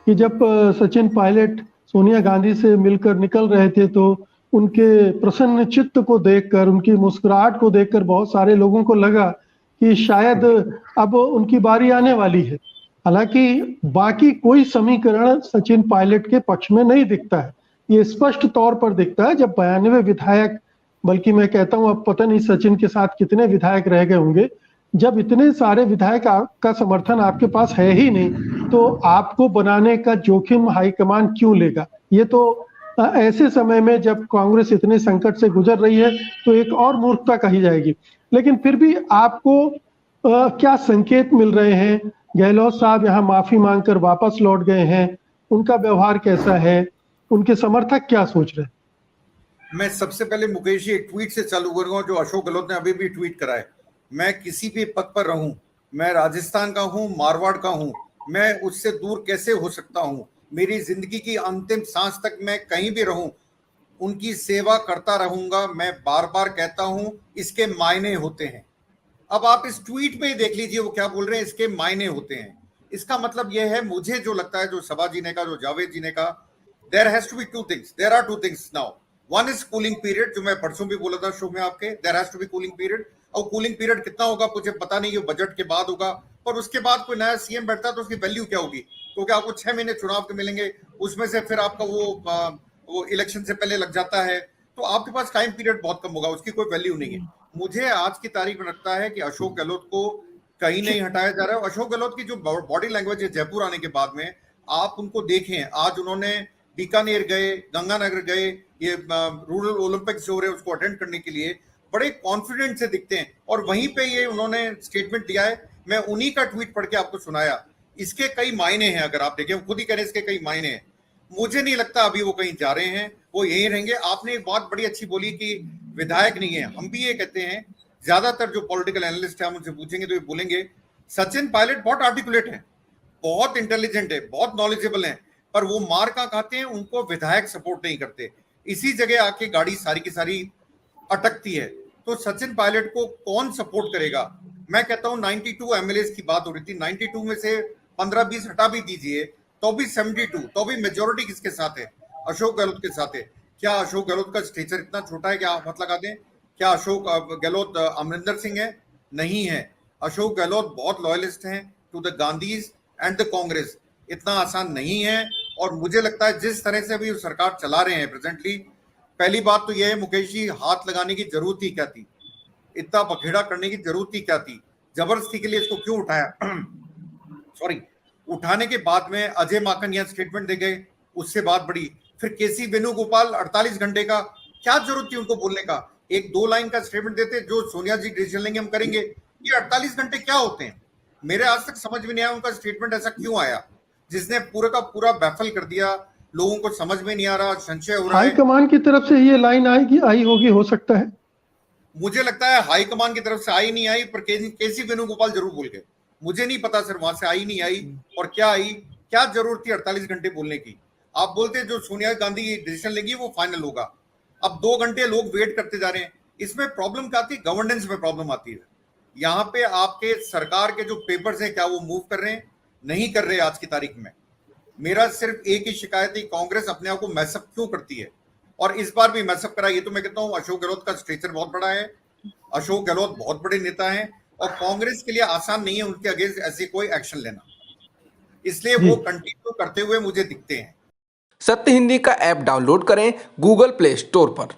कि जब सचिन पायलट सोनिया गांधी से मिलकर निकल रहे थे तो उनके प्रसन्न चित्त को देखकर, उनकी मुस्कुराहट को देखकर बहुत सारे लोगों को लगा कि शायद अब उनकी बारी आने वाली है। हालांकि बाकी कोई समीकरण सचिन पायलट के पक्ष में नहीं दिखता है। ये स्पष्ट तौर पर दिखता है जब 92 विधायक, बल्कि मैं कहता हूं अब पता नहीं सचिन के साथ कितने विधायक रह गए होंगे, जब इतने सारे विधायक का समर्थन आपके पास है ही नहीं, तो आपको बनाने का जोखिम हाईकमान क्यों लेगा? ये तो ऐसे समय में जब कांग्रेस इतने संकट से गुजर रही है तो एक और मूर्खता कही जाएगी। लेकिन फिर भी आपको क्या संकेत मिल रहे हैं? गहलोत साहब यहाँ माफी मांगकर वापस लौट गए हैं, उनका व्यवहार कैसा है? उनके समर्थक क्या सोच रहे हैं? मैं सबसे पहले मुकेश जी एक ट्वीट से चालू करूंगा जो अशोक गहलोत ने अभी भी ट्वीट करा है। मैं किसी भी पद पर रहूं, मैं राजस्थान का हूं, मारवाड़ का हूं, मैं उससे दूर कैसे हो सकता हूं? मेरी जिंदगी की अंतिम सांस तक मैं कहीं भी रहूं, उनकी सेवा करता रहूंगा। मैं बार बार कहता हूं, इसके मायने होते हैं। अब आप इस ट्वीट में ही देख लीजिए वो क्या बोल रहे हैं, इसके मायने होते हैं। इसका मतलब यह है, मुझे जो लगता है, जो सभा जी ने कहा, जो जावेद जी ने कहा, there has to be two things, there are two things now. One is cooling period, जो मैं परसों भी बोला था शो में आपके, there has to be cooling period. और कूलिंग पीरियड कितना होगा मुझे पता नहीं, ये बजट के बाद होगा, पर उसके बाद कोई नया सीएम बैठता है तो उसकी वैल्यू क्या होगी? क्योंकि आपको 6 महीने चुनाव के मिलेंगे, उसमें से फिर आपका वो इलेक्शन से पहले लग जाता है, तो आपके पास टाइम पीरियड बहुत कम होगा, उसकी कोई वैल्यू नहीं है। मुझे आज की तारीख में लगता है कि अशोक गहलोत को कहीं नहीं हटाया जा रहा है। अशोक गहलोत की जो बॉडी लैंग्वेज है जयपुर आने के बाद में, आप उनको देखें, आज उन्होंने बीकानेर गए, गंगानगर गए, ये रूरल ओलंपिक्स जो हो रहे हैं उसको अटेंड करने के लिए बड़े कॉन्फिडेंट से दिखते हैं, और वहीं पे ये उन्होंने स्टेटमेंट दिया है। मैं उन्हीं का ट्वीट पढ़ के आपको सुनाया। इसके कई मायने हैं, अगर आप देखें, खुद ही कह रहे हैं इसके कई मायने हैं। मुझे नहीं लगता अभी वो कहीं जा रहे हैं, वो यहीं रहेंगे। आपने एक बात बड़ी अच्छी बोली कि विधायक नहीं है, हम भी ये कहते हैं। ज्यादातर जो पॉलिटिकल एनालिस्ट है, हम उनसे पूछेंगे तो ये बोलेंगे सचिन पायलट बहुत आर्टिकुलेट है, बहुत इंटेलिजेंट है, बहुत नॉलेजेबल है, पर वो मार कहां खाते हैं, उनको विधायक सपोर्ट नहीं करते। इसी जगह आके गाड़ी सारी की सारी अटकती है। तो सचिन पायलट को कौन सपोर्ट करेगा? मैं कहता हूं 92 एमएलए की बात हो रही थी, 92 में से 15-20 हटा भी दीजिए तो भी 72, तो भी मेजोरिटी किसके साथ है? अशोक गहलोत के साथ है। क्या अशोक गहलोत का स्टेचर इतना छोटा है कि आप मत लगा दें? क्या अशोक गहलोत अमरिंदर सिंह है? नहीं है। अशोक गहलोत बहुत लॉयलिस्ट हैं to the Gandhis and the Congress. इतना आसान नहीं है। और मुझे लगता है जिस तरह से अभी सरकार चला रहे हैं प्रेजेंटली, पहली बात तो यह है मुकेश जी, हाथ लगाने की जरूरत ही क्या थी? इतना बखेड़ा करने की जरूरत ही क्या थी? जबरदस्ती के लिए इसको क्यों उठाया? सॉरी, उठाने के बाद में अजय माकन यहां स्टेटमेंट दे गए, उससे बात बढ़ी। फिर केसी वेणुगोपाल 48 घंटे का, क्या जरूरत थी उनको बोलने का? एक 2 लाइन का स्टेटमेंट देते, जो सोनिया जी डिसीजन लेंगे हम करेंगे। ये 48 घंटे क्या होते हैं? मेरे आज तक समझ में नहीं आया उनका स्टेटमेंट ऐसा क्यों आया, जिसने पूरा का पूरा बैफल कर दिया। लोगों को समझ में नहीं आ रहा, संशय हो रहा है। हाईकमान की तरफ से ये लाइन आई होगी, हो सकता है। मुझे लगता है हाईकमान की तरफ से आई नहीं आई, पर केसी वेणुगोपाल जरूर बोल गए। मुझे नहीं पता सर वहां से आई नहीं आई और क्या आई। क्या जरूरत थी 48 घंटे बोलने की? आप बोलते जो सोनिया गांधी डिसीजन लेंगी वो फाइनल होगा। अब 2 घंटे लोग वेट करते जा रहे हैं। इसमें प्रॉब्लम क्या आती है? गवर्नेंस में प्रॉब्लम आती है। यहाँ पे आपके सरकार के जो पेपर्स हैं, क्या वो मूव कर रहे हैं? नहीं कर रहे आज की तारीख में। मेरा सिर्फ एक ही शिकायत है, कांग्रेस अपने आप को मैसअप क्यों करती है, और इस बार भी मैसअप करा। ये तो मैं कहता हूं अशोक गहलोत का स्टेचर बहुत बड़ा है, अशोक गहलोत बहुत बड़े नेता हैं, और कांग्रेस के लिए आसान नहीं है उनके अगेंस्ट ऐसे कोई एक्शन लेना, इसलिए वो कंटिन्यू करते हुए मुझे दिखते हैं। सत्य हिंदी का ऐप डाउनलोड करें गूगल प्ले स्टोर पर।